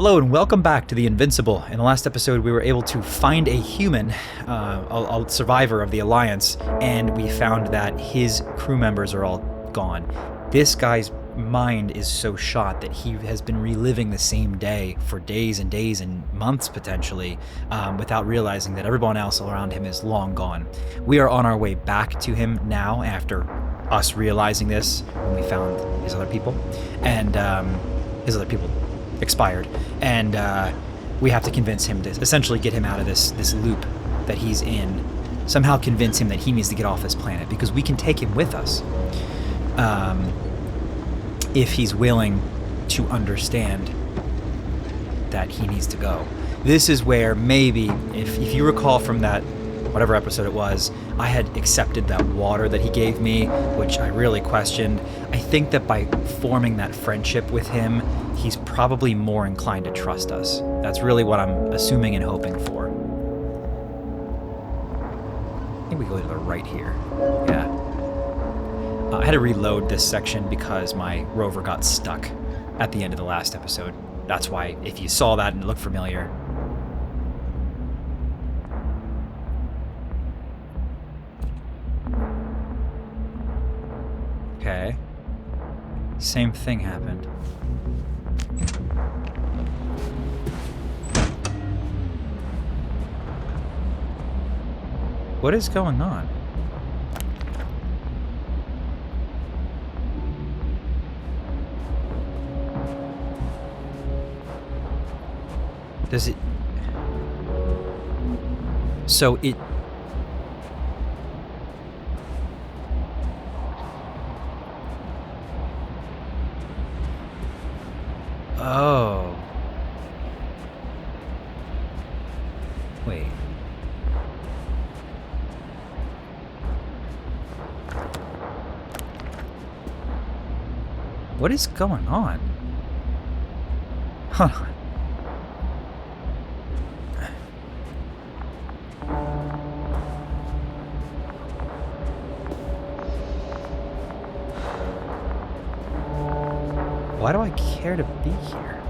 Hello and welcome back to the Invincible. In the last episode, we were able to find a human, a survivor of the Alliance, and we found that his crew members are all gone. This guy's mind is so shot that he has been reliving the same day for days and months potentially, without realizing that everyone else around him is long gone. We are on our way back to him now after us realizing this when we found his other people, and his other people expired, and we have to convince him to essentially get him out of this loop that he's in, somehow convince him that he needs to get off this planet, because we can take him with us if he's willing to understand that he needs to go. This is where maybe, if you recall from that whatever episode it was, I had accepted that water that he gave me, which I really questioned. I think that by forming that friendship with him, he's probably more inclined to trust us. That's really what I'm assuming and hoping for. I think we go to the right here. Yeah. I had to reload this section because my rover got stuck at the end of the last episode. That's why, if you saw that and it looked familiar. Okay. Same thing happened. What is going on? Does it... So it... Oh. Wait. What is going on? Huh. Why do I care to be here?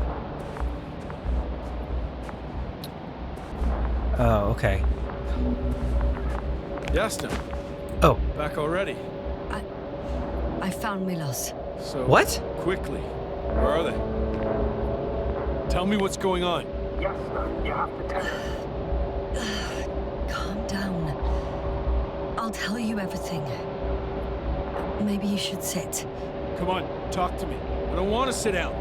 Oh, okay. Yasna. Oh. Back already. I found Milos. So What? Quickly. Where are they? Tell me what's going on. Yasna, you have to tell me. Calm down. I'll tell you everything. Maybe you should sit. Come on, talk to me. I don't want to sit down.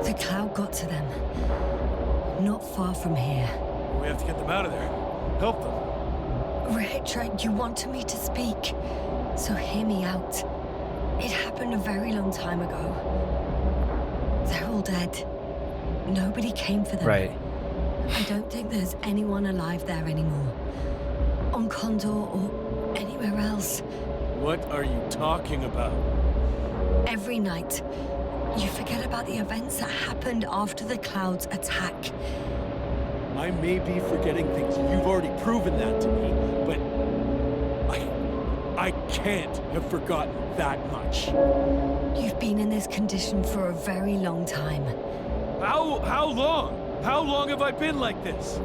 The cloud got to them. Not far from here. We have to get them out of there. Help them. Richard, you wanted me to speak, so hear me out. It happened a very long time ago. They're all dead. Nobody came for them. Right. I don't think there's anyone alive there anymore. On Condor or anywhere else. What are you talking about? Every night, you forget about the events that happened after the cloud's attack. I may be forgetting things. You've already proven that to me, but I can't have forgotten that much. You've been in this condition for a very long time. How long? How long have I been like this?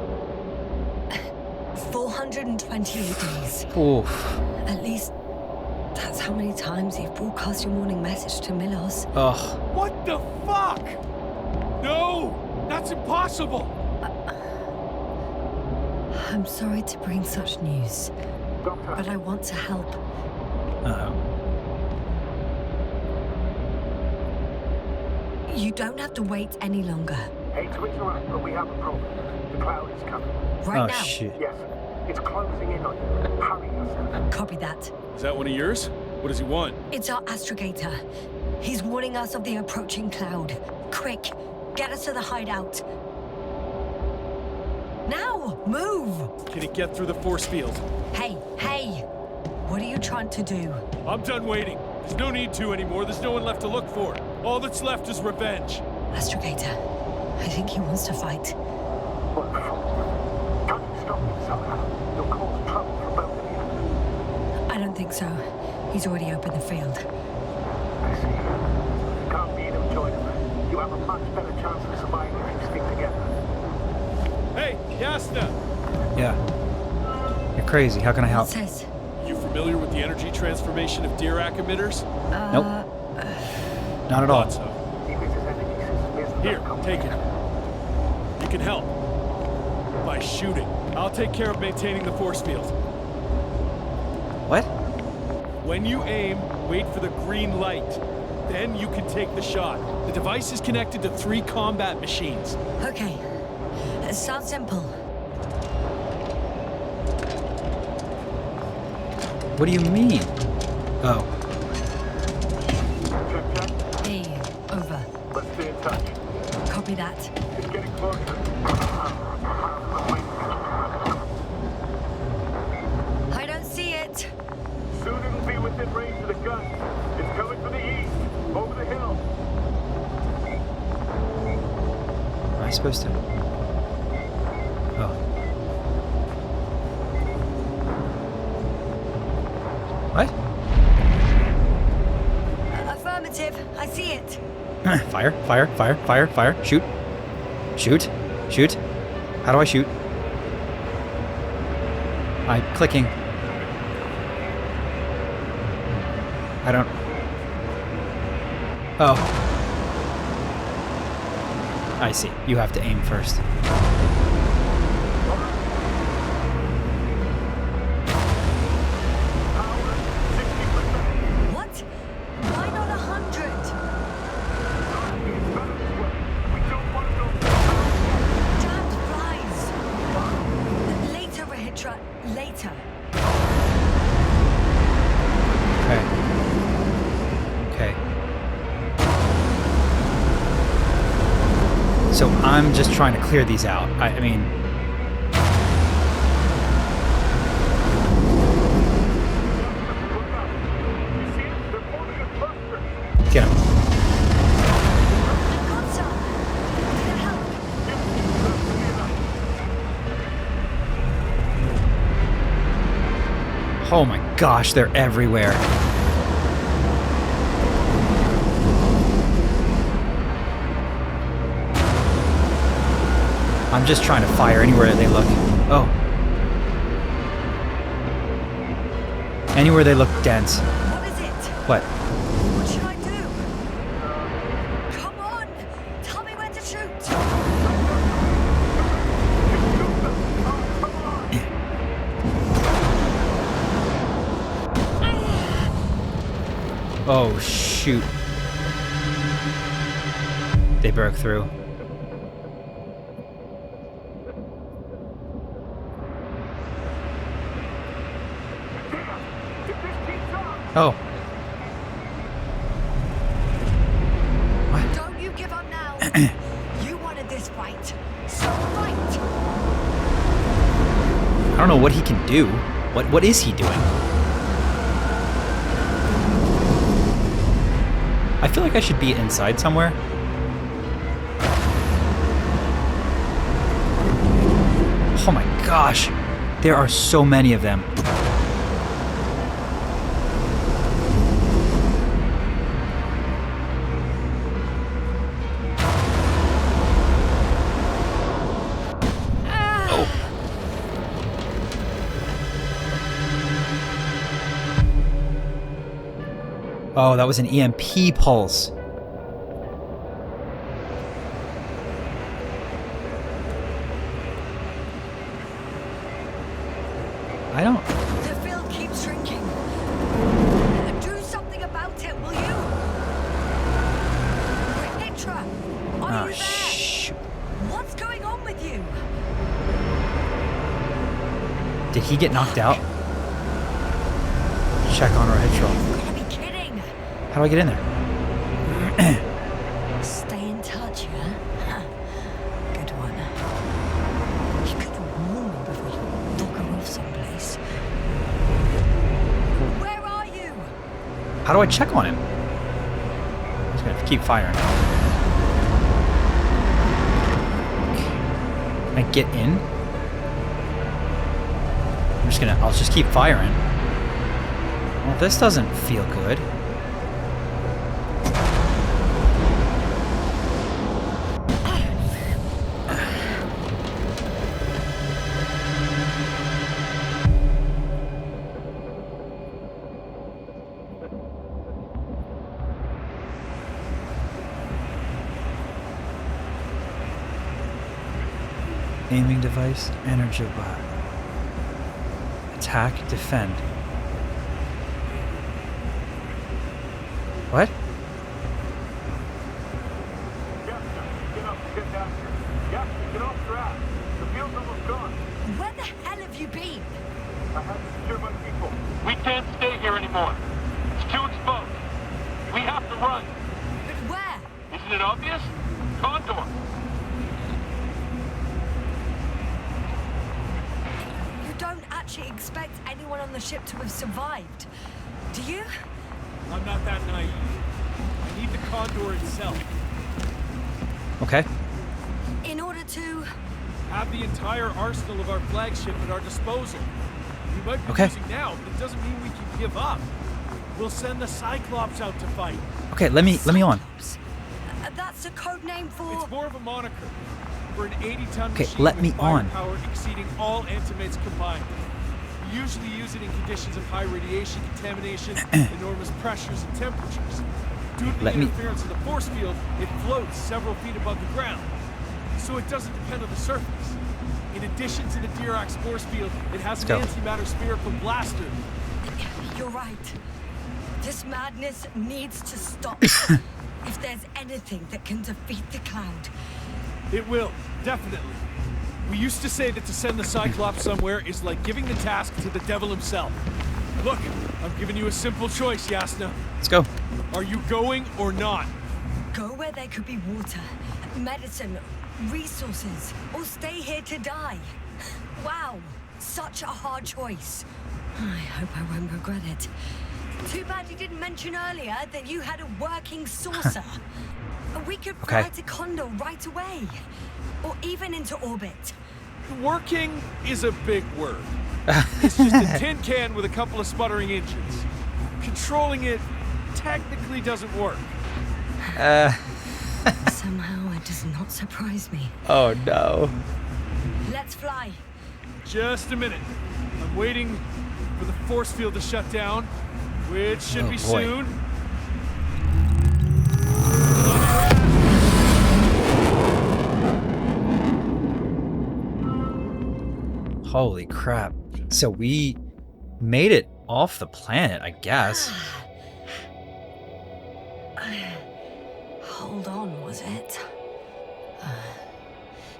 428 days. Oof. At least that's how many times you've broadcast your morning message to Milos. Ugh. What the fuck? No! That's impossible! I'm sorry to bring such news, Doctor, but I want to help. Uh-oh. You don't have to wait any longer. hate to interrupt, but we have a problem. The cloud is coming. Right Oh, now. shit. Yes, it's closing in on you. Hurry, Yasna. Copy that. Is that one of yours? What does he want? It's our astrogator. He's warning us of the approaching cloud. Quick, get us to the hideout. Now, move! Can he get through the force field? Hey, what are you trying to do? I'm done waiting. There's no need to anymore. There's no one left to look for. All that's left is revenge. Astrogator, I think he wants to fight. What the fuck? Can't you stop him somehow? You'll cause trouble for both of you. I don't think so. He's already opened the field. I see. You can't beat have a much better chance of surviving if you stick together. Hey, Yasna! Yeah. You're crazy. How can I help? What's this? You familiar with the energy transformation of Dirac emitters? Nope. Not at all. Thought so. If it's his energy system isn't Here, that take complicated. it. You can help. By shooting. I'll take care of maintaining the force field. What? When you aim, wait for the green light. Then you can take the shot. The device is connected to 3 combat machines. Okay. It sounds simple. What do you mean? Oh. Check. Hey, over. Let's stay in touch. Copy that. It's getting closer. I don't see it. Soon it'll be within range of the gun. It's coming from the east, over the hill. Am I supposed to? Oh. What? Affirmative. I see it. Fire, fire, fire, fire, fire. Shoot. Shoot. Shoot. How do I shoot? I'm clicking. I don't... Oh. I see. You have to aim first. What? Why not 100? Damned flies. Later, Rahitra. Later. Okay. Okay. So I'm just trying to clear these out. I mean... Get him. Got some. Did it help? Oh my gosh, they're everywhere. I'm just trying to fire anywhere they look. Oh. Anywhere they look dense. What is it? What? What should I do? Come on! Tell me when to shoot! Oh, shoot. They broke through. Oh. What? Don't you give up now! You wanted this fight, so fight! I don't know what he can do. What is he doing? I feel like I should be inside somewhere. Oh my gosh. There are so many of them. Oh, that was an EMP pulse. I don't... The field keeps shrinking. Do something about it, will you? Rahitra, are Oh, you there? shoot. What's going on with you? Did he get knocked out? Check on Rahitra. You've got to be kidding. How do I get in there? Stay in touch, yeah? Huh. Good one. You could warn me before you knock her off someplace. Where are you? How do I check on him? I'm just gonna keep firing. Can I get in? I'll just keep firing. Well, this doesn't feel good. Aiming device, energy bar. Attack, defend. What? Yasna, get up, get down here. Yasna, get off track. The field's almost gone. Where the hell have you been? I have to secure my people. We can't stay here anymore. It's too exposed. We have to run. Where? Isn't it obvious? Condor. You don't actually expect anyone on the ship to have survived, do you? I'm not that naive. I need the Condor itself. Okay. In order to... Have the entire arsenal of our flagship at our disposal. We might be Okay. losing now, but it doesn't mean we can give up. We'll send the Cyclops out to fight. Okay, let me on. Cyclops. That's a code name for... It's more of a moniker for an 80-ton Okay, machine let with me on. firepower exceeding all Antimates combined. We usually use it in conditions of high radiation contamination, enormous pressures and temperatures. Due to the Let me- interference of the force field, it floats several feet above the ground, so it doesn't depend on the surface. In addition to the Dirac force field, it has an Let's go. antimatter spherical blaster. You're right. This madness needs to stop. If there's anything that can defeat the cloud. It will, definitely. We used to say that to send the Cyclops somewhere is like giving the task to the devil himself. Look, I'm giving you a simple choice, Yasna. Let's go. Are you going or not? Go where there could be water, medicine, resources, or stay here to die. Wow, such a hard choice. I hope I won't regret it. Too bad you didn't mention earlier that you had a working saucer. We could fly Okay. to Condor right away. Or even into orbit. Working is a big word. It's just a tin can with a couple of sputtering engines. Controlling it technically doesn't work. Somehow it does not surprise me. Oh no. Let's fly. Just a minute. I'm waiting for the force field to shut down, which should Oh, be boy. soon. Holy crap. So we made it off the planet, I guess. Hold on, was it?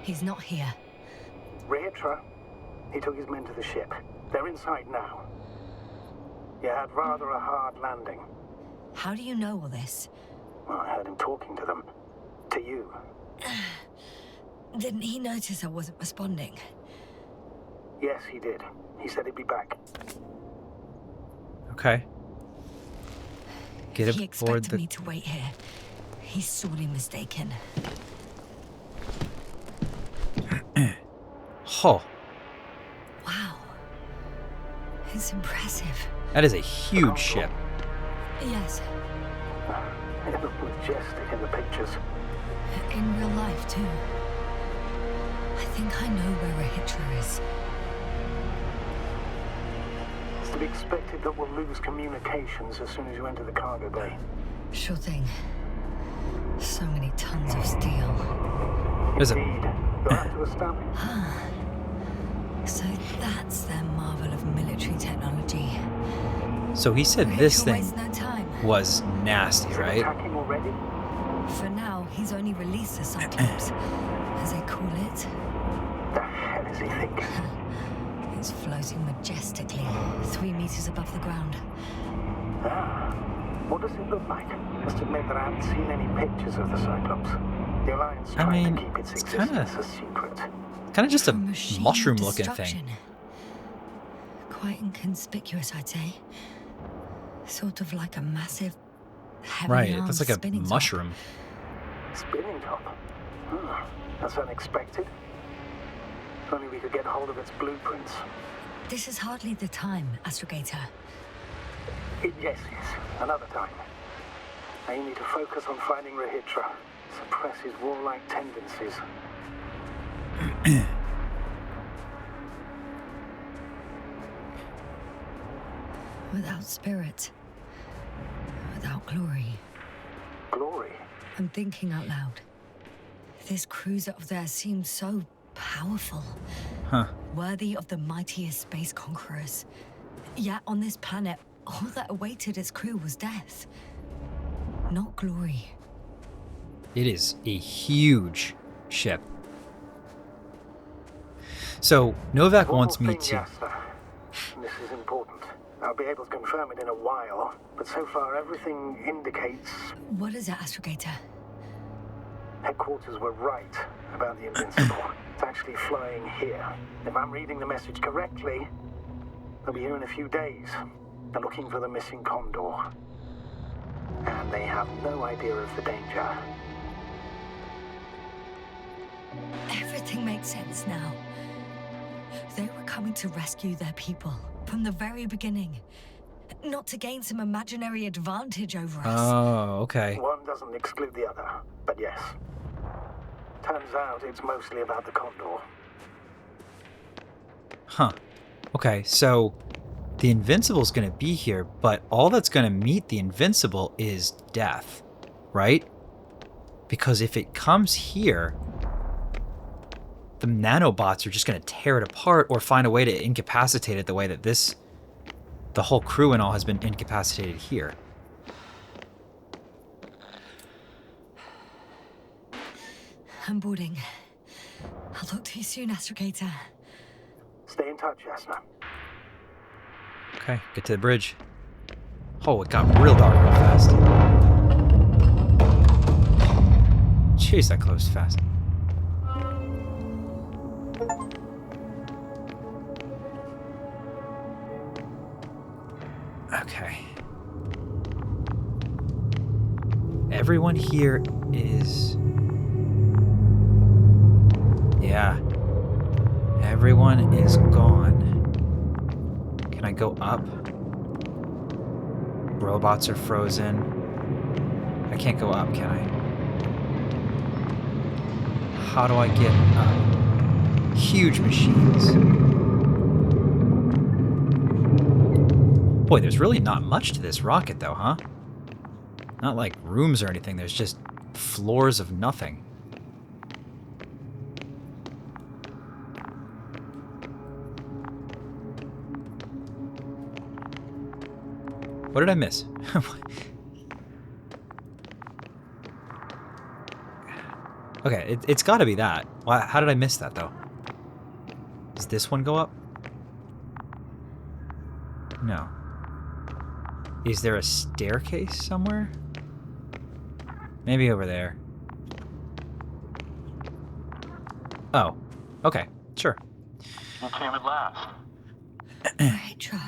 He's not here. Regis, he took his men to the ship. They're inside now. You had rather a hard landing. How do you know all this? Well, I heard him talking to them. To you. Didn't he notice I wasn't responding? Yes, he did. He said he'd be back. Okay. Get He aboard expected the... me to wait here. He's sorely mistaken. Oh, Wow. It's impressive. that is a huge ship. Yes, It looked majestic in the pictures. in real life too. I think I know where Rahitra is. It's to be expected that we'll lose communications as soon as you enter the cargo bay. Sure thing. So many tons of steel. There's a... Indeed. You'll have to establish. So that's their marvel of military technology. So he said Rahitra this thing wastes no time. was nasty, Is it right? attacking already? For now, he's only released the Cyclops, as they call it. The hell is he thinking? It's floating majestically, 3 meters above the ground. Ah, what does it look like? Must admit that I haven't seen any pictures of the Cyclops. The Alliance I trying mean, to keep its it's existence kinda- a secret. Kind of just a Machine of mushroom-looking thing. destruction. Quite inconspicuous, I'd say. Sort of like a massive, heavy Right, armed that's like a spinning top. mushroom. Spinning top? That's unexpected. If only we could get hold of its blueprints. This is hardly the time, Astrogator. Yes, another time. I need to focus on finding Rahitra, suppress his warlike tendencies. Without spirit, without glory. Glory? I'm thinking out loud. This cruiser of theirs seems so Powerful. Huh. Worthy of the mightiest space conquerors. Yet on this planet, all that awaited its crew was death. Not glory. It is a huge ship. So, Novak One wants more me thing, to... Yasna. This is important. I'll be able to confirm it in a while, but so far everything indicates What is it, Astrogator? headquarters were right about the Invincible. It's actually flying here. If I'm reading the message correctly, they'll be here in a few days. They're looking for the missing Condor. And they have no idea of the danger. Everything makes sense now. They were coming to rescue their people from the very beginning. Not to gain some imaginary advantage over us. Oh, okay. One doesn't exclude the other, but yes. Turns out it's mostly about the Condor. Huh. Okay, so the Invincible's gonna be here, but all that's gonna meet the Invincible is death, right? Because if it comes here, the nanobots are just gonna tear it apart or find a way to incapacitate it the way that the whole crew and all has been incapacitated here. I'm boarding. I'll talk to you soon, Astrogator. Stay in touch, Yasna. Okay, get to the bridge. Oh, it got real dark real fast. Jeez, that closed fast. Okay. Everyone here is... Yeah. Everyone is gone. Can I go up? Robots are frozen. I can't go up, can I? How do I get up? Huge machines. Boy, there's really not much to this rocket, though, huh? Not like rooms or anything. There's just floors of nothing. What did I miss? Okay, it's got to be that. How did I miss that, though? Does this one go up? No. Is there a staircase somewhere? Maybe over there. Oh, okay, sure. You came at last. Petra,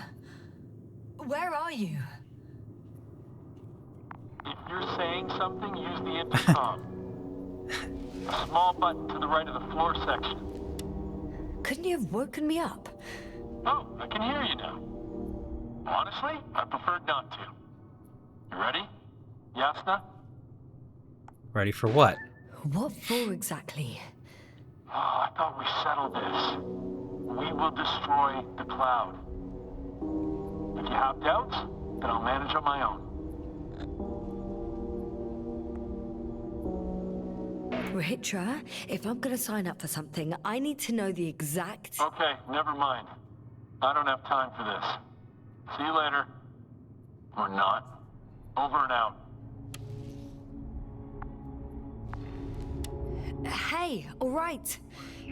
where are you? If you're saying something, use the intercom. A small button to the right of the floor section. Couldn't you have woken me up? Oh, I can hear you now. Honestly, I preferred not to. You ready? Yasna? Ready for what? What for exactly? Oh, I thought we settled this. We will destroy the cloud. If you have doubts, then I'll manage on my own. Rahitra, if I'm gonna sign up for something, I need to know the exact... Okay, never mind. I don't have time for this. See you later. Or not. Over and out. Hey, all right.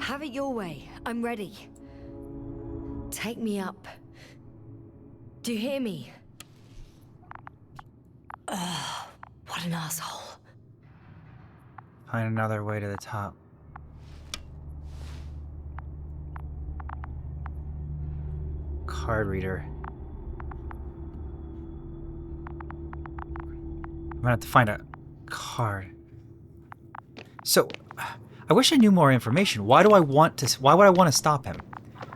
Have it your way. I'm ready. Take me up. Do you hear me? Ugh, what an asshole. Find another way to the top. Card reader. I'm gonna have to find a card. So, I wish I knew more information. Why would I want to stop him?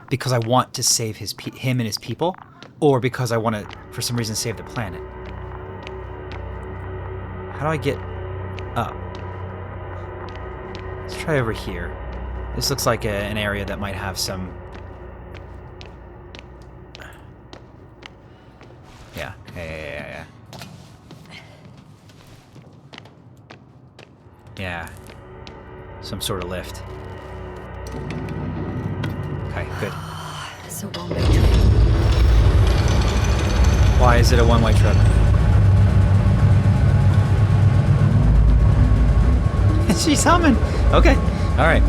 Because I want to save him and his people, or because I want to, for some reason, save the planet? How do I get up? Let's try over here. This looks like an area that might have some... Yeah. Yeah. Some sort of lift. Okay, good. It's a one-way trip. Why is it a one-way trip? She's humming. Okay, all right.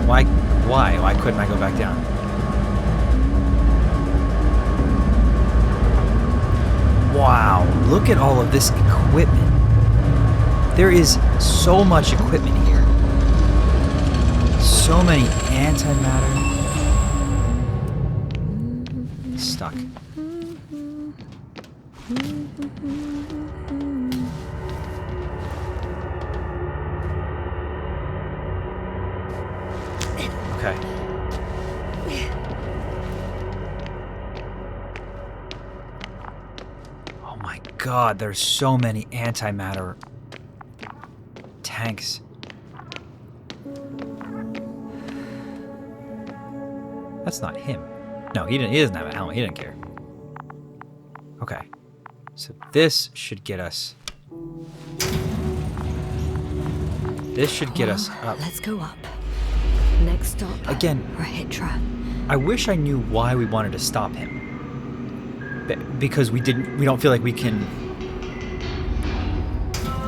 Why couldn't I go back down? Wow, look at all of this equipment. There is so much equipment here. So many antimatter. Stuck. Okay. Oh my god, there's so many antimatter tanks. That's not him. No, he doesn't have a helmet. He didn't care. Okay. So this should get us... This should get us up. Let's go up. Next stop. Again, Rahitra. I wish I knew why we wanted to stop him. Because we don't feel like we can...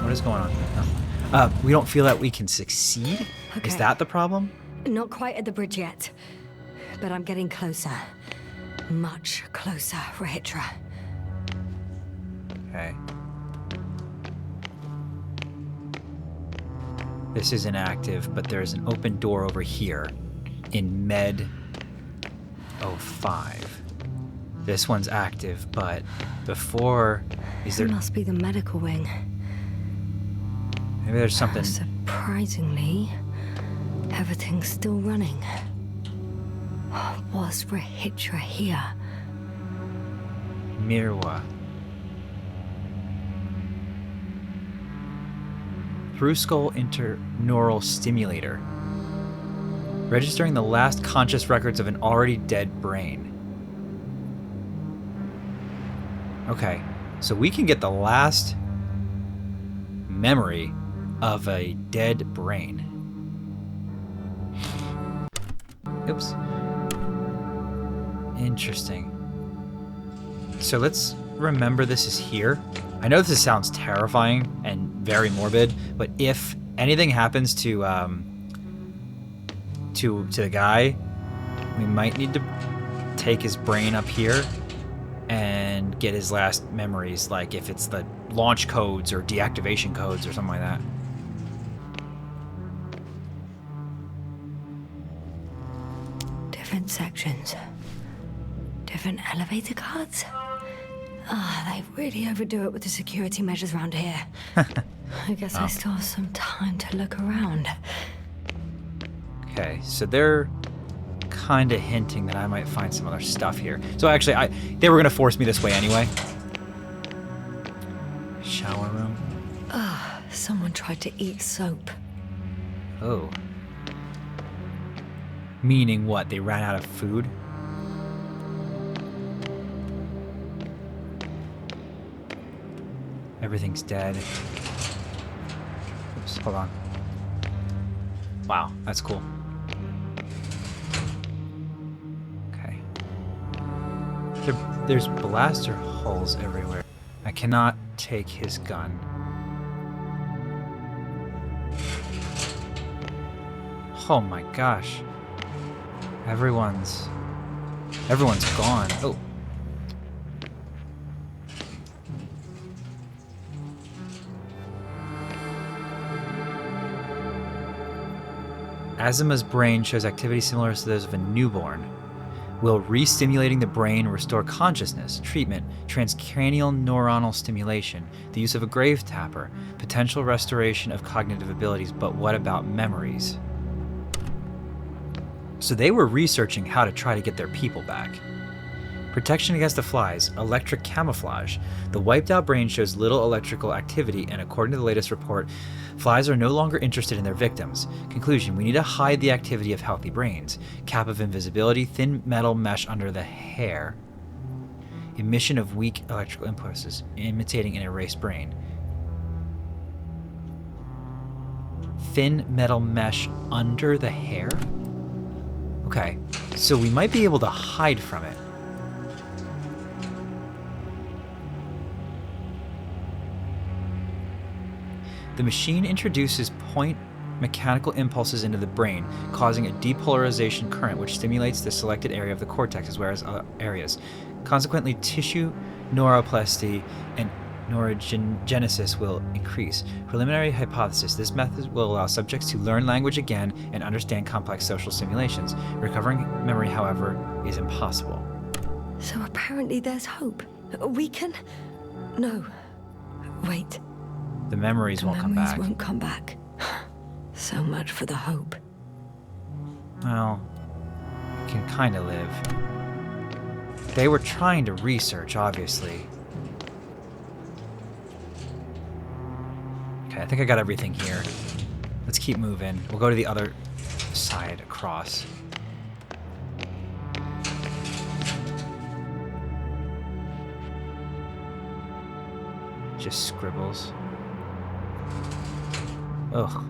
What is going on? No. We don't feel that we can succeed? Okay. Is that the problem? Not quite at the bridge yet, but I'm getting closer. Much closer, Rahitra. Okay. This is inactive, but there's an open door over here in Med 05. This one's active, but before... Is there... It must be the medical wing. Maybe there's something... Surprisingly, everything's still running. Was Rahitra here? Mirwa. Through skull interneural stimulator. Registering the last conscious records of an already dead brain. Okay, so we can get the last memory of a dead brain. Oops. Interesting. So let's remember this is here. I know this sounds terrifying and very morbid, but if anything happens to the guy, we might need to take his brain up here and get his last memories, like if it's the launch codes or deactivation codes or something like that. Different sections. Different elevator cards. They really overdo it with the security measures around here. I guess I still have some time to look around. Okay, so they're kind of hinting that I might find some other stuff here. So actually, they were going to force me this way anyway. Shower room. Someone tried to eat soap. Oh. Meaning what? They ran out of food? Everything's dead. Oops, hold on. Wow, that's cool. Okay. There's blaster holes everywhere. I cannot take his gun. Oh my gosh. Everyone's gone. Oh. Azima's brain shows activity similar to those of a newborn. Will re-stimulating the brain restore consciousness? Treatment: transcranial neuronal stimulation. The use of a grave tapper. Potential restoration of cognitive abilities. But what about memories? So they were researching how to try to get their people back. Protection against the flies. Electric camouflage. The wiped out brain shows little electrical activity, and according to the latest report, flies are no longer interested in their victims. Conclusion: we need to hide the activity of healthy brains. Cap of invisibility. Thin metal mesh under the hair. Emission of weak electrical impulses, imitating an erased brain. thin metal mesh under the hair? Okay, so we might be able to hide from it. The machine introduces point mechanical impulses into the brain, causing a depolarization current which stimulates the selected area of the cortex as well as other areas. Consequently, tissue neuroplasticity and neurogenesis will increase. Preliminary hypothesis: this method will allow subjects to learn language again and understand complex social simulations. Recovering memory, however, is impossible. So apparently there's hope. We can... No. Wait. The memories won't come back. Won't come back. So much for the hope. Well, you can kind of live. They were trying to research, obviously. Okay, I think I got everything here. Let's keep moving. We'll go to the other side across. Just scribbles. Ugh.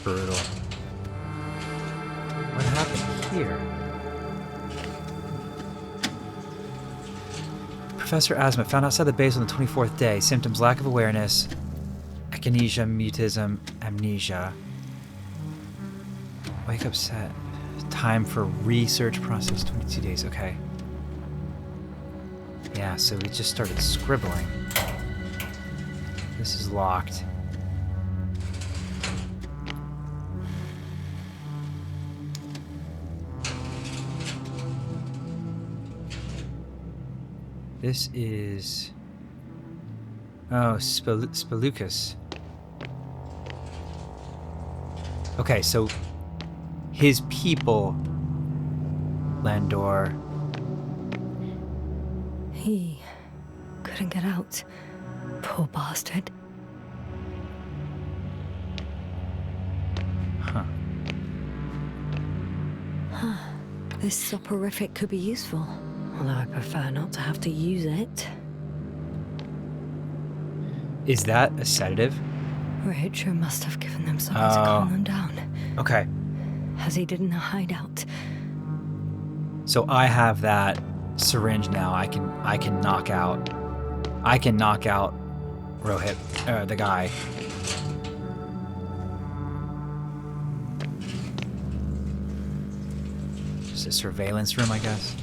Brutal. What happened here? Professor Asma found outside the base on the 24th day. Symptoms: lack of awareness, akinesia, mutism, amnesia. Wake up set. Time for research process, 22 days. Okay. Yeah, so we just started scribbling. This is locked. This is... Oh, Spelunkus. Okay, so his people, Landor. He couldn't get out. Poor bastard. Huh. This soporific could be useful. Although I prefer not to have to use it. Is that a sedative? Regis must have given them something to calm them down. Okay. As he did in a hideout. So I have that syringe now. I can knock out Rohit, the guy. Just a surveillance room, I guess.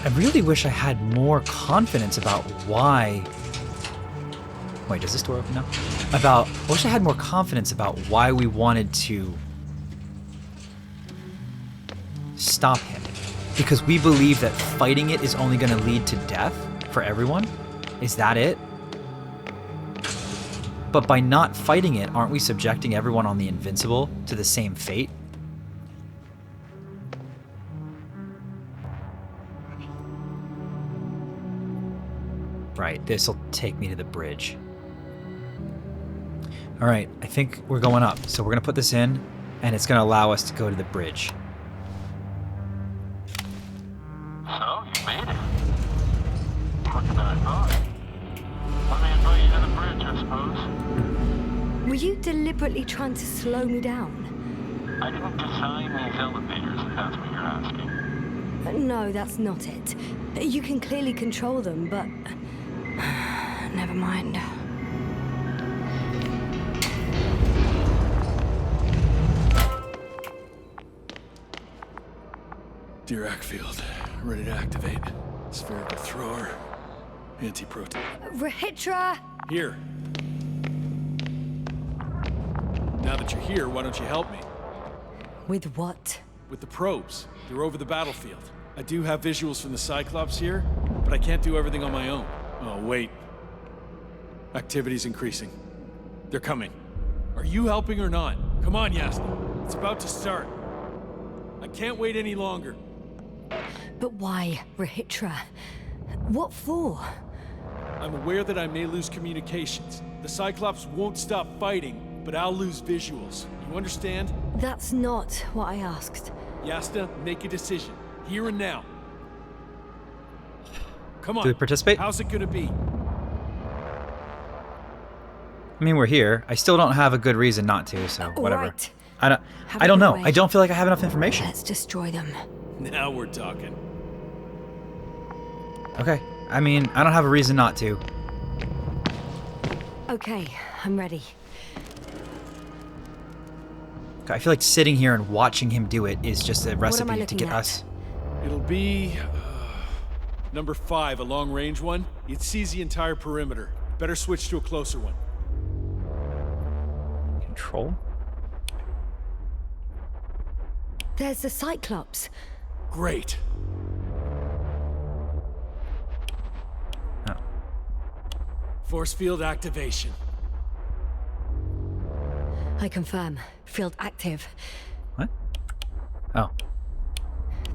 I really wish I had more confidence about why... Wait, does this door open now? I wish I had more confidence about why we wanted to stop him. Because we believe that fighting it is only going to lead to death for everyone? Is that it? But by not fighting it, aren't we subjecting everyone on the Invincible to the same fate? Right, this will take me to the bridge. All right, I think we're going up. So we're going to put this in, and it's going to allow us to go to the bridge. So, you made it. Quicker than I thought. Let me invite you to the bridge, I suppose. Were you deliberately trying to slow me down? I didn't design these elevators, if that's what you're asking. No, that's not it. You can clearly control them, but... Never mind. Dirac field, ready to activate. Spherical thrower, anti-proton. Rahitra! Here. Now that you're here, why don't you help me? With what? With the probes. They're over the battlefield. I do have visuals from the Cyclops here, but I can't do everything on my own. Oh, wait. Activity's increasing. They're coming. Are you helping or not? Come on, Yasna. It's about to start. I can't wait any longer. But why, Rahitra? What for? I'm aware that I may lose communications. The Cyclops won't stop fighting, but I'll lose visuals. You understand? That's not what I asked. Yasna, make a decision. Here and now. Come on. Do we participate? How's it gonna be? I mean, we're here. I still don't have a good reason not to, so whatever. Right. I don't know. I don't feel like I have enough information. Let's destroy them. Now we're talking. Okay. I mean, I don't have a reason not to. Okay, I'm ready. I feel like sitting here and watching him do it is just a recipe to looking get at? us. It'll be number 5, a long-range one. It sees the entire perimeter. Better switch to a closer one. Control? There's the Cyclops. Great. Oh. Force field activation. I confirm. Field active. What? Oh.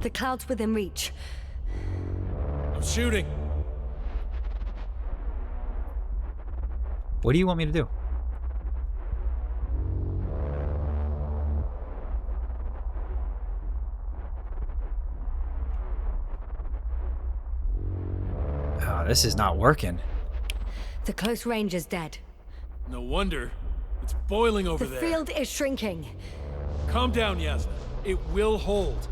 The cloud's within reach. I'm shooting. What do you want me to do? Oh, this is not working. The close range is dead. No wonder. It's boiling over The there. field is shrinking. Calm down, Yasna. It will hold.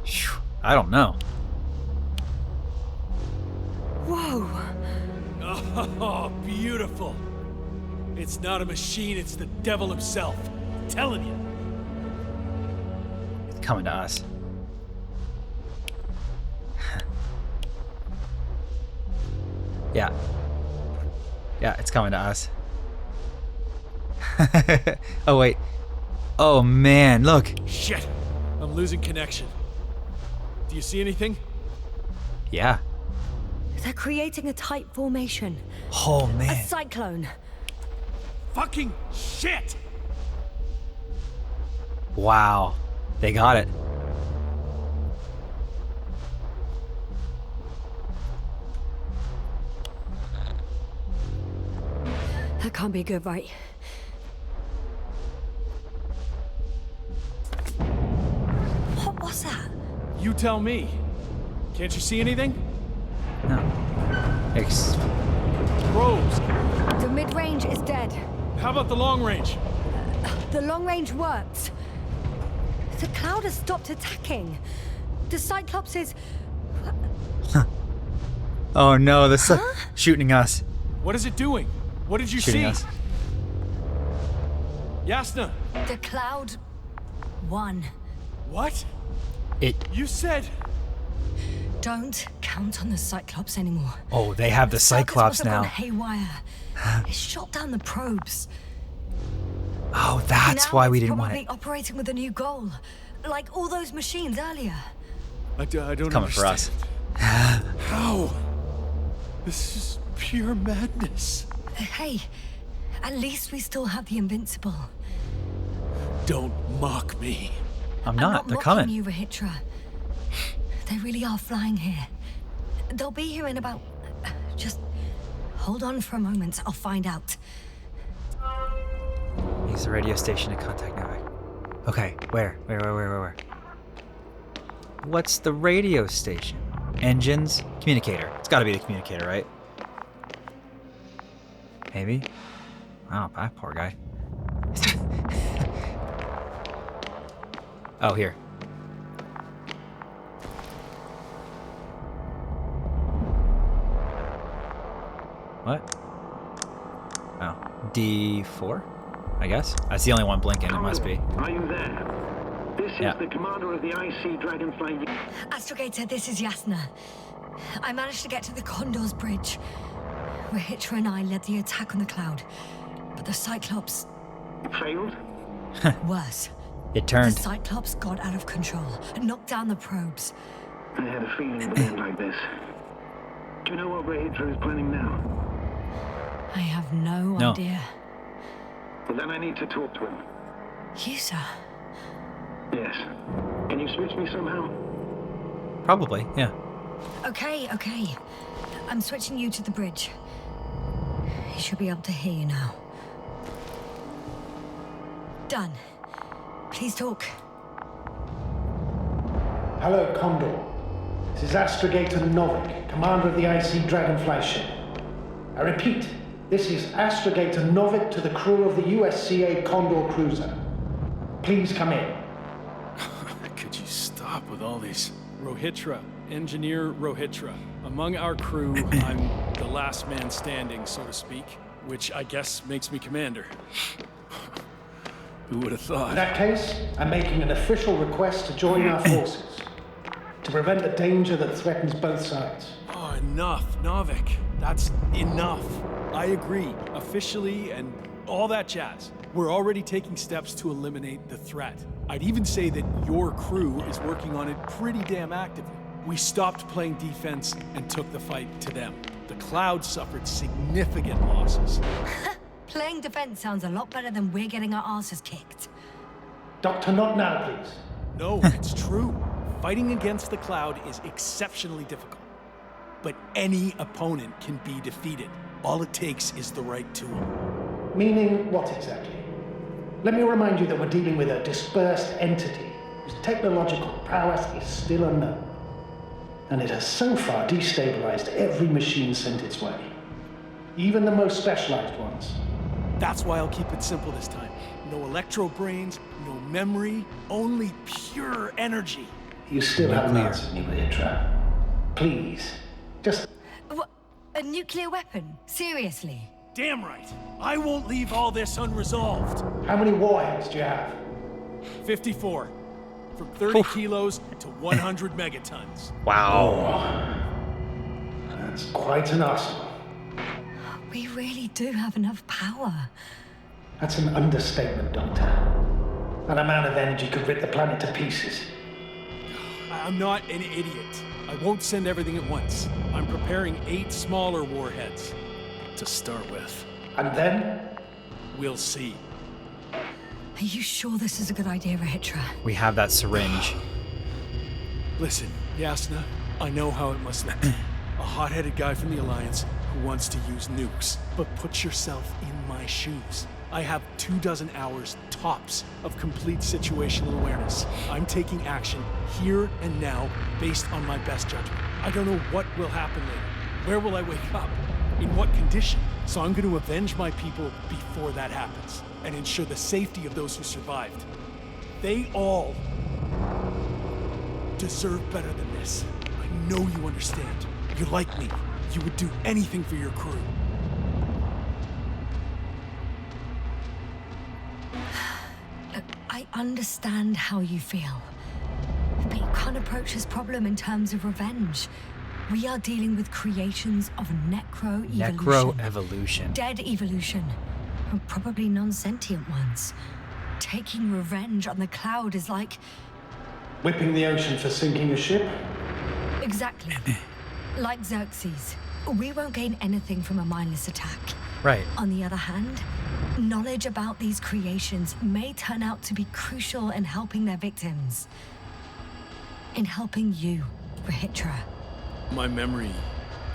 Phew, I don't know. Whoa! Oh, beautiful. It's not a machine, it's the devil himself. I'm telling you. It's coming to us. Yeah. Yeah, it's coming to us. Oh, wait. Oh, man, look. Shit! I'm losing connection. Do you see anything? Yeah. They're creating a tight formation. Oh, A man. cyclone. Fucking shit! Wow. They got it. That can't be good, right? What was that? You tell me. Can't you see anything? No. Probes. The mid-range is dead. How about the long range? The long range works. The cloud has stopped attacking. The Cyclops is... Oh, no, this shooting us. What is it doing? What did you Shooting see? us. Yasna! The cloud won. What? It. You said... Don't count on the Cyclops anymore. Oh, they have the Cyclops Circuits must have gone now. haywire. It shot down the probes. Oh, that's Now why we it's didn't want probably it. operating with a new goal, like all those machines earlier. I don't Coming for us. understand. How? This is pure madness. Hey, at least we still have the Invincible. Don't mock me. I'm I'm not. They're mocking coming. you, Rahitra. They really are flying here. They'll be here in about... Just hold on for a moment. I'll find out. Use the radio station to contact Novak. Okay, where? What's the radio station? Engines? Communicator. It's gotta be the communicator, right? Maybe? Oh, that poor guy. Oh, here. What? Oh, D4? I guess? That's the only one blinking, it must be. Are you there? This is Yeah. the commander of the IC Dragonfly. Astrogator, this is Yasna. I managed to get to the Condor's bridge. Rahitra and I led the attack on the cloud. But the Cyclops... Failed? Worse. It The turned. Cyclops got out of control and knocked down the probes. I had a feeling it would end like this. Do you know what Rahitra is planning now? I have no No. idea. Well, then I need to talk to him. You, sir? Yes. Can you switch me somehow? Probably, yeah. Okay. I'm switching you to the bridge. He should be able to hear you now. Done. Please talk. Hello, Condor. This is Astrogator Novik, commander of the IC Dragonfly ship. I repeat, This is astrogator Novik to the crew of the USCA Condor cruiser. Please come in. Could you stop with all these? Rohitra, Engineer Rohitra. Among our crew, I'm the last man standing, so to speak, which I guess makes me commander. Who would have thought? In that case, I'm making an official request to join our forces to prevent the danger that threatens both sides. Oh, enough, Novik. That's enough. I agree, officially and all that jazz. We're already taking steps to eliminate the threat. I'd even say that your crew is working on it pretty damn actively. We stopped playing defense and took the fight to them. The Cloud suffered significant losses. Playing defense sounds a lot better than we're getting our asses kicked. Doctor, not now, please. No, it's true. Fighting against the Cloud is exceptionally difficult. But any opponent can be defeated. All it takes is the right tool. Meaning what exactly? Let me remind you that we're dealing with a dispersed entity whose technological prowess is still unknown. And it has so far destabilized every machine sent its way. Even the most specialized ones. That's why I'll keep it simple this time. No electro brains, no memory, only pure energy. You still haven't answered me, Rohitra. Please, just... What? A nuclear weapon? Seriously? Damn right. I won't leave all this unresolved. How many warheads do you have? 54. From 30 kilos to 100 megatons. Wow. Oh, that's quite an arsenal. We really do have enough power. That's an understatement, Doctor. That amount of energy could rip the planet to pieces. I'm not an idiot. I won't send everything at once. I'm preparing 8 smaller warheads to start with. And then? We'll see. Are you sure this is a good idea, Rohitra? We have that syringe. Listen, Yasna, I know how it must look. A hot-headed guy from the Alliance who wants to use nukes. But put yourself in my shoes. I have 24 hours tops of complete situational awareness. I'm taking action here and now based on my best judgment. I don't know what will happen later. Where will I wake up? In what condition? So I'm going to avenge my people before that happens and ensure the safety of those who survived. They all deserve better than this. I know you understand. You're like me. You would do anything for your crew. Look, I understand how you feel. But you can't approach this problem in terms of revenge. We are dealing with creations of necro-evolution. Necro-evolution. Dead evolution. And probably non-sentient ones. Taking revenge on the Cloud is like... Whipping the ocean for sinking a ship? Exactly. Like Xerxes. We won't gain anything from a mindless attack. Right. On the other hand, knowledge about these creations may turn out to be crucial in helping their victims. In helping you, Rohitra. My memory,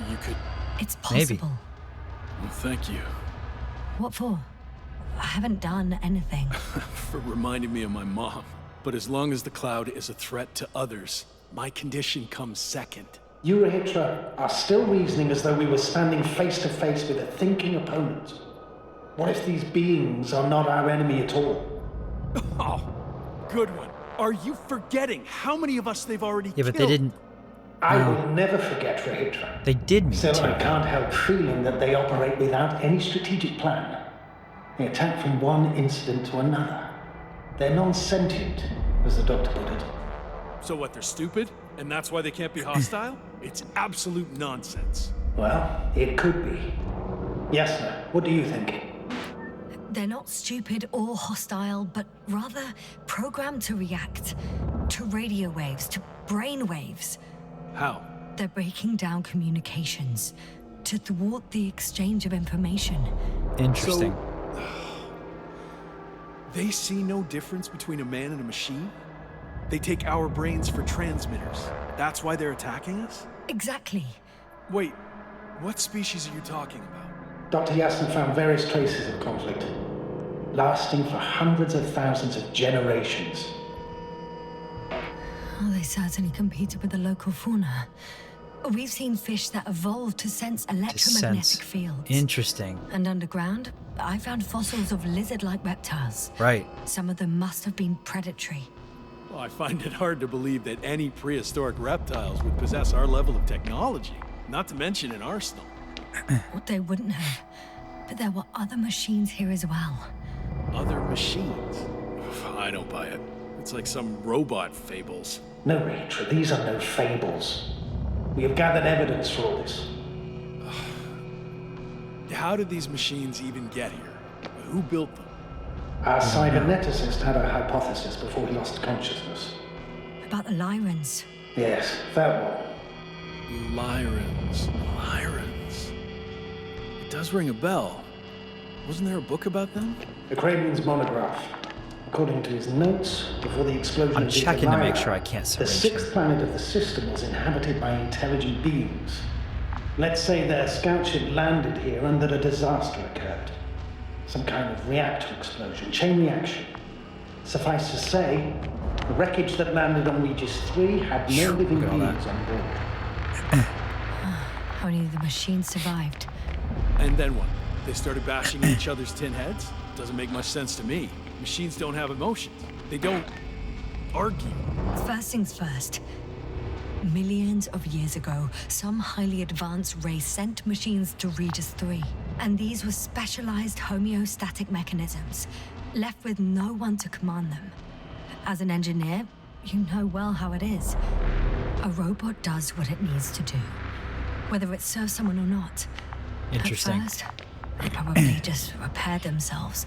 you could... It's possible. Well, thank you. What for? I haven't done anything. For reminding me of my mom. But as long as the Cloud is a threat to others, my condition comes second. You, Rohitra, are still reasoning as though we were standing face to face with a thinking opponent. What if these beings are not our enemy at all? Oh, good one. Are you forgetting how many of us they've already Yeah, killed? but they didn't... I will never forget, Rohitra. They did mean Still, I to. can't help feeling that they operate without any strategic plan. They attack from one incident to another. They're non-sentient, as the doctor put it. So what, they're stupid? And that's why they can't be hostile? It's absolute nonsense. Well, it could be. Yasna, what do you think? They're not stupid or hostile, but rather programmed to react. To radio waves, to brain waves. How? They're breaking down communications to thwart the exchange of information. Interesting. They see no difference between a man and a machine? They take our brains for transmitters. That's why they're attacking us? Exactly. Wait, what species are you talking about? Dr. Yasna found various traces of conflict, lasting for hundreds of thousands of generations. Oh, they certainly competed with the local fauna. We've seen fish that evolved to sense electromagnetic sense. fields. Interesting. And underground, I found fossils of lizard-like reptiles. Right. Some of them must have been predatory. Well, I find it hard to believe that any prehistoric reptiles would possess our level of technology, not to mention an arsenal. What they wouldn't have. But there were other machines here as well. Other machines? I don't buy it. It's like some robot fables. No, Rachel, these are no fables. We have gathered evidence for all this. How did these machines even get here? Who built them? Our cyberneticist had a hypothesis before he lost consciousness. About the Lyrans. Yes, that one. Lyrans. It does ring a bell. Wasn't there a book about them? The Cranian's monograph. According to his notes, before the explosion I'm of checking to make Lyra, sure I can't the syringe sixth planet of the system was inhabited by intelligent beings. Let's say their scout ship landed here and that a disaster occurred. Some kind of reactor explosion, chain reaction. Suffice to say, the wreckage that landed on Regis III had no living Look at all that. beings on board. Only the machines survived. And then what? They started bashing each other's tin heads? Doesn't make much sense to me. Machines don't have emotions. They don't argue. First things first. Millions of years ago, some highly advanced race sent machines to Regis III. And these were specialized homeostatic mechanisms, left with no one to command them. As an engineer, you know well how it is. A robot does what it needs to do, whether it serves someone or not. Interesting. At first, they probably just repaired themselves,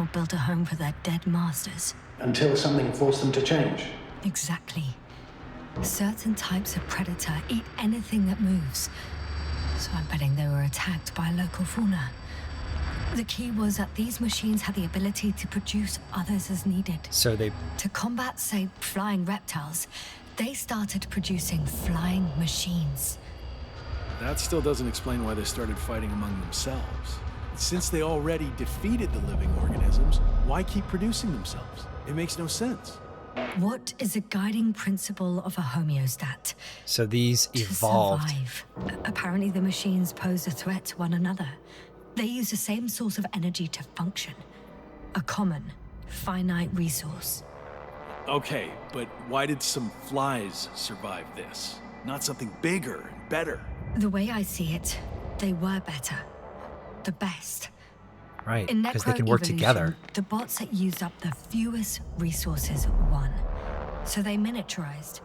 or built a home for their dead masters. Until something forced them to change. Exactly. Certain types of predator eat anything that moves. So I'm betting they were attacked by local fauna. The key was that these machines had the ability to produce others as needed. So they... To combat, say, flying reptiles, they started producing flying machines. That still doesn't explain why they started fighting among themselves. Since they already defeated the living organisms, why keep producing themselves? It makes no sense. What is a guiding principle of a homeostat? So these evolved. To survive. Apparently the machines pose a threat to one another. They use the same source of energy to function. A common, finite resource. Okay, but why did some flies survive this? Not something bigger and better. The way I see it, they were better. The best. Right, In because they can work necroevolution, together. the bots that used up the fewest resources won. So they miniaturized,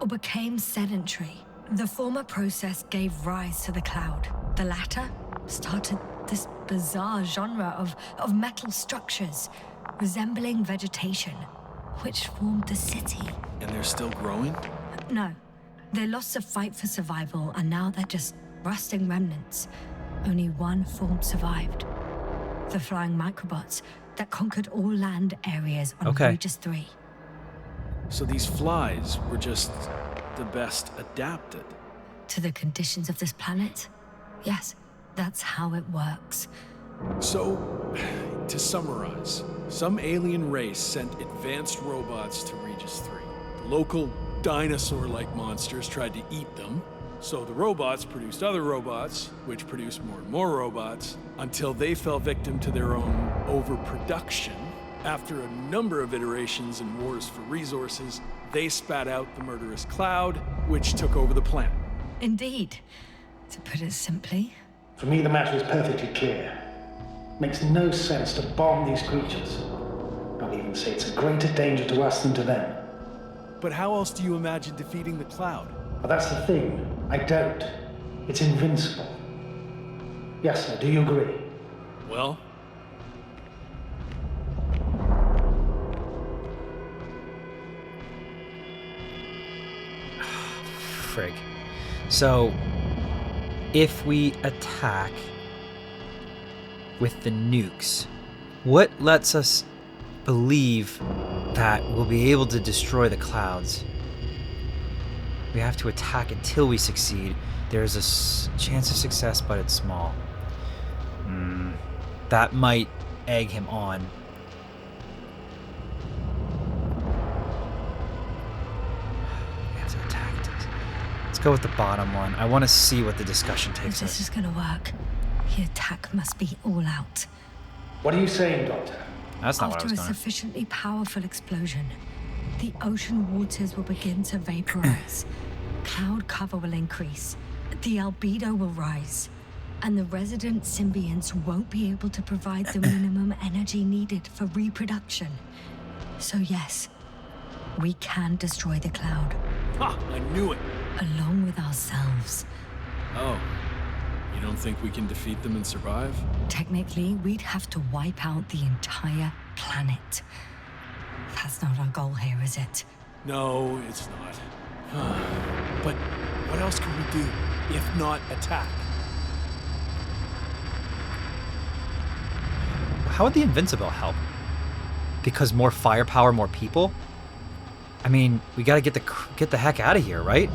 or became sedentary. The former process gave rise to the cloud. The latter started this bizarre genre of metal structures, resembling vegetation, which formed the city. And they're still growing? No, they lost the fight for survival, and now they're just rusting remnants. Only one form survived. The flying microbots that conquered all land areas on Regis III. So these flies were just the best adapted. To the conditions of this planet? Yes, that's how it works. So, to summarize, some alien race sent advanced robots to Regis III. The local dinosaur-like monsters tried to eat them, so the robots produced other robots, which produced more and more robots, until they fell victim to their own overproduction. After a number of iterations and wars for resources, they spat out the murderous cloud, which took over the planet. Indeed. To put it simply, For me, the matter is perfectly clear. Makes no sense to bomb these creatures. I'll even say it's a greater danger to us than to them. But how else do you imagine defeating the cloud? But that's the thing. I don't. It's invincible. Yasna, do you agree? Well, Frig. So, if we attack with the nukes, what lets us believe that we'll be able to destroy the clouds? We have to attack until we succeed. There's a chance of success, but it's small. That might egg him on. We have to attack it. Let's go with the bottom one. I want to see what the discussion If takes this is us. gonna work, the attack must be all out. What are you saying, Doctor? That's not what I After was a going to. sufficiently powerful explosion, the ocean waters will begin to vaporize. Cloud cover will increase. The albedo will rise. And the resident symbionts won't be able to provide the minimum energy needed for reproduction. So yes, we can destroy the cloud, Ha! I knew it! along with ourselves. Oh. You don't think we can defeat them and survive? Technically, we'd have to wipe out the entire planet. That's not our goal here, is it? No, it's not. But what else can we do, if not attack? How would the Invincible help? Because more firepower, more people? I mean, we gotta get the heck out of here, right?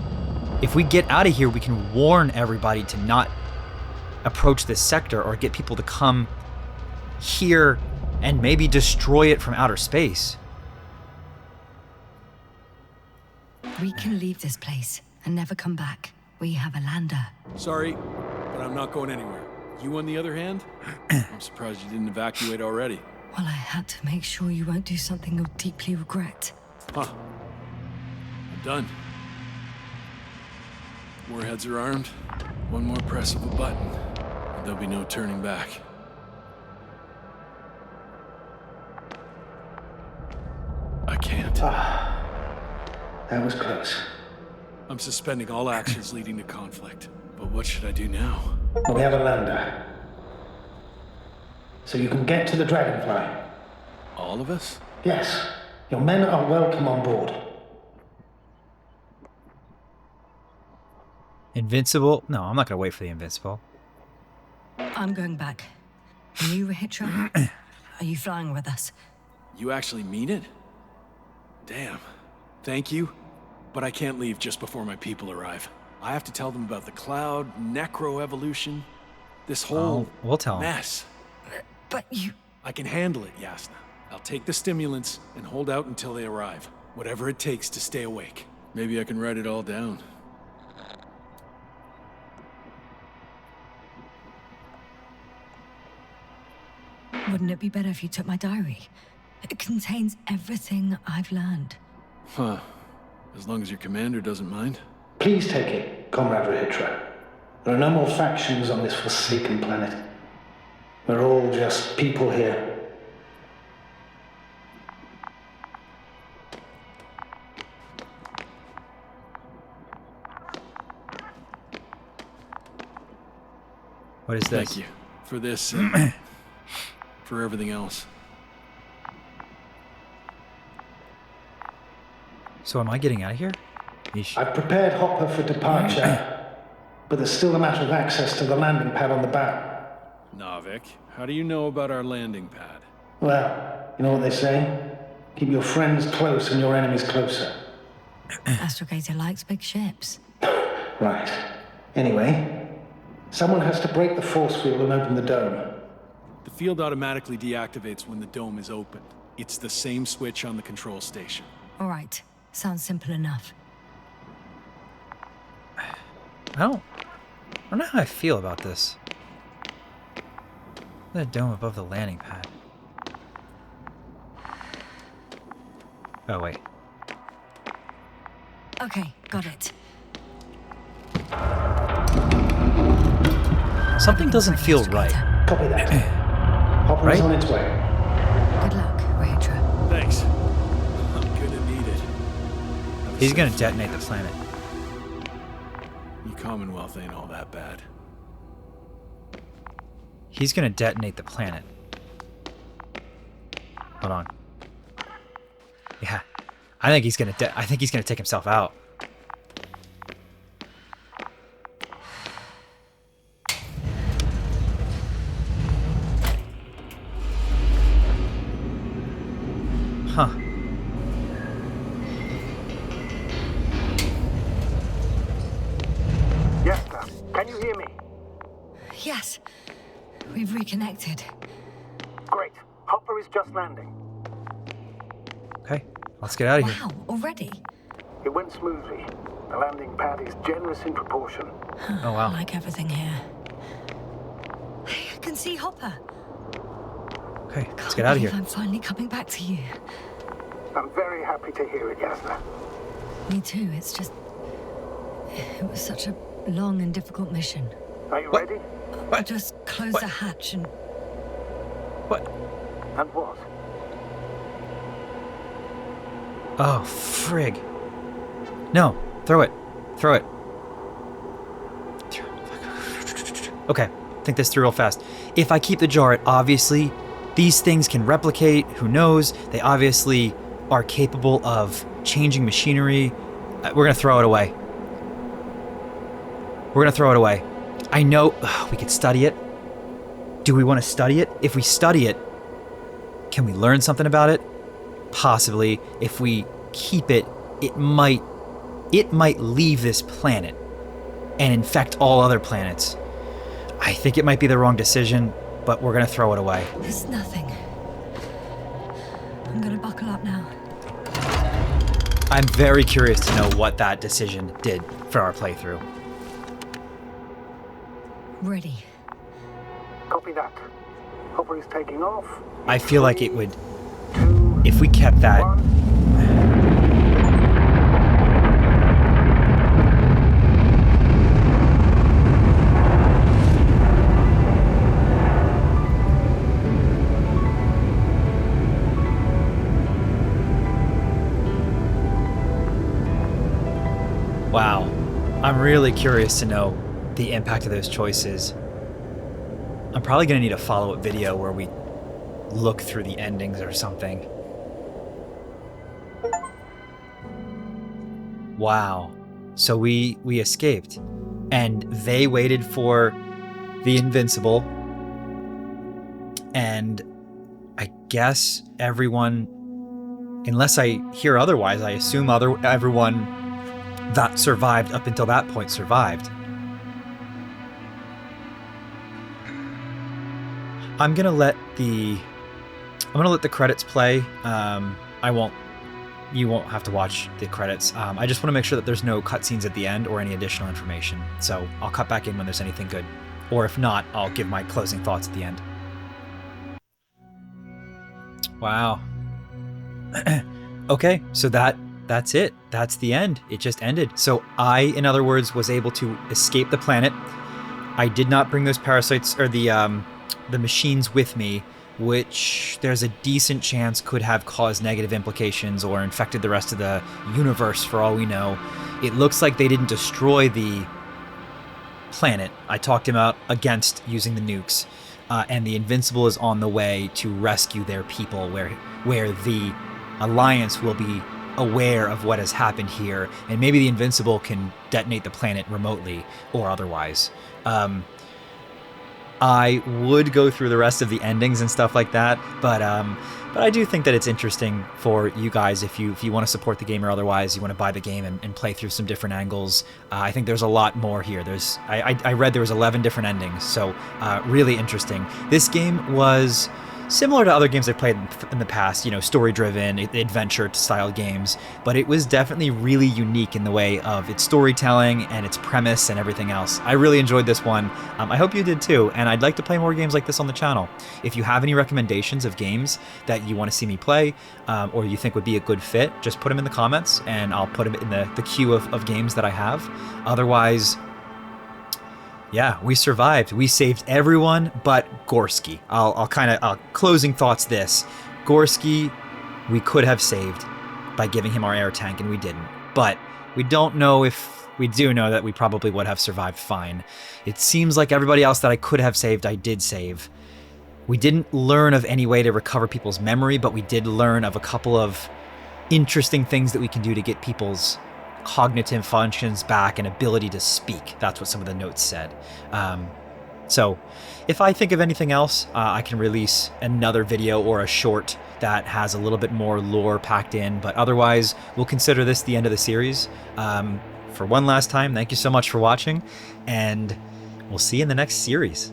If we get out of here, we can warn everybody to not approach this sector or get people to come here and maybe destroy it from outer space. We can leave this place and never come back. We have a lander. Sorry, but I'm not going anywhere. You, on the other hand? I'm surprised you didn't evacuate already. Well, I had to make sure you won't do something you'll deeply regret. Huh. I'm done. Warheads are armed. One more press of a button, and there'll be no turning back. I can't. That was close. I'm suspending all actions leading to conflict. But what should I do now? We have a lander. So you can get to the Dragonfly. All of us? Yes. Your men are welcome on board. Invincible? No, I'm not gonna wait for the Invincible. I'm going back. And you, Rahitra? Are you flying with us? You actually mean it? Damn. Thank you. But I can't leave just before my people arrive. I have to tell them about the cloud, necroevolution, this whole we'll tell 'em. mess. But you... I can handle it, Yasna. I'll take the stimulants and hold out until they arrive. Whatever it takes to stay awake. Maybe I can write it all down. Wouldn't it be better if you took my diary? It contains everything I've learned. Huh. As long as your commander doesn't mind. Please take it, Comrade Rahitra. There are no more factions on this forsaken planet. We're all just people here. What is this? Thank you for this and for everything else. So am I getting out of here? Yeesh. I've prepared Hopper for departure, but there's still a matter of access to the landing pad on the bow. Navik, how do you know about our landing pad? Well, you know what they say? Keep your friends close and your enemies closer. Astrogator likes big ships. Right. Anyway, someone has to break the force field and open the dome. The field automatically deactivates when the dome is opened. It's the same switch on the control station. All right. Sounds simple enough. I don't know how I feel about this. The dome above the landing pad. Oh, wait. Okay, got it. Something doesn't feel right. Copy that. Hopper is Right? on its way. Good luck, Rahitra. Thanks. I'm gonna need it. Have a He's safe gonna flight, detonate the Yasna. planet. The Commonwealth ain't all that bad. He's gonna detonate the planet. Hold on. Yeah. I think he's gonna take himself out. Huh. Yasna, can you hear me? Yes. We've reconnected. Great. Hopper is just landing. Okay. Let's get out of here. Wow, already? It went smoothly. The landing pad is generous in proportion. Oh, wow. Like everything here. I can see Hopper. Okay, let's get out of here. I'm finally coming back to you. I'm very happy to hear it, Yasna. Me too. It's just... It was such a long and difficult mission. Are you What? ready? What? Just close What? the hatch and... What? And what? Oh, frig. No, throw it. Throw it. Okay, think this through real fast. If I keep the jar, it obviously... These things can replicate, who knows? They obviously are capable of changing machinery. We're gonna throw it away. We're gonna throw it away. I know we could study it. Do we want to study it? If we study it, can we learn something about it? Possibly. If we keep it, it might leave this planet and infect all other planets. I think it might be the wrong decision, but we're gonna throw it away. There's nothing. I'm gonna buckle up now. I'm very curious to know what that decision did for our playthrough. Ready. Copy that. Hopper is taking off. I feel like it would, 2, if we kept that. 1. Wow. I'm really curious to know the impact of those choices. I'm probably going to need a follow-up video where we look through the endings or something. Wow. So we escaped. And they waited for the Invincible. And I guess everyone, unless I hear otherwise, I assume everyone that survived up until that point survived. I'm gonna let the credits play. You won't have to watch the credits. I just want to make sure that there's no cutscenes at the end or any additional information. So I'll cut back in when there's anything good. Or if not, I'll give my closing thoughts at the end. Wow. Okay, so that's it. That's the end. It just ended. So I, in other words, was able to escape the planet. I did not bring those parasites or the machines with me, which there's a decent chance could have caused negative implications or infected the rest of the universe for all we know. It looks like they didn't destroy the planet. I talked him out against using the nukes, and the Invincible is on the way to rescue their people, where the Alliance will be aware of what has happened here, and maybe the Invincible can detonate the planet remotely or otherwise. I would go through the rest of the endings and stuff like that, but I do think that it's interesting for you guys if you want to support the game or otherwise, you want to buy the game and play through some different angles. I think there's a lot more here. I read there was 11 different endings, so really interesting. This game was similar to other games I've played in the past, story-driven, adventure-style games, but it was definitely really unique in the way of its storytelling and its premise and everything else. I really enjoyed this one. I hope you did too, and I'd like to play more games like this on the channel. If you have any recommendations of games that you want to see me play, or you think would be a good fit, just put them in the comments, and I'll put them in the queue of games that I have. Otherwise, yeah, we survived. We saved everyone but Gorski. I'll closing thoughts this. Gorski, we could have saved by giving him our air tank, and we didn't. But we don't know if we do know that we probably would have survived fine. It seems like everybody else that I could have saved, I did save. We didn't learn of any way to recover people's memory, but we did learn of a couple of interesting things that we can do to get people's cognitive functions back and ability to speak. That's what some of the notes said. So if I think of anything else, I can release another video or a short that has a little bit more lore packed in, but otherwise we'll consider this the end of the series. For one last time, thank you so much for watching, and we'll see you in the next series.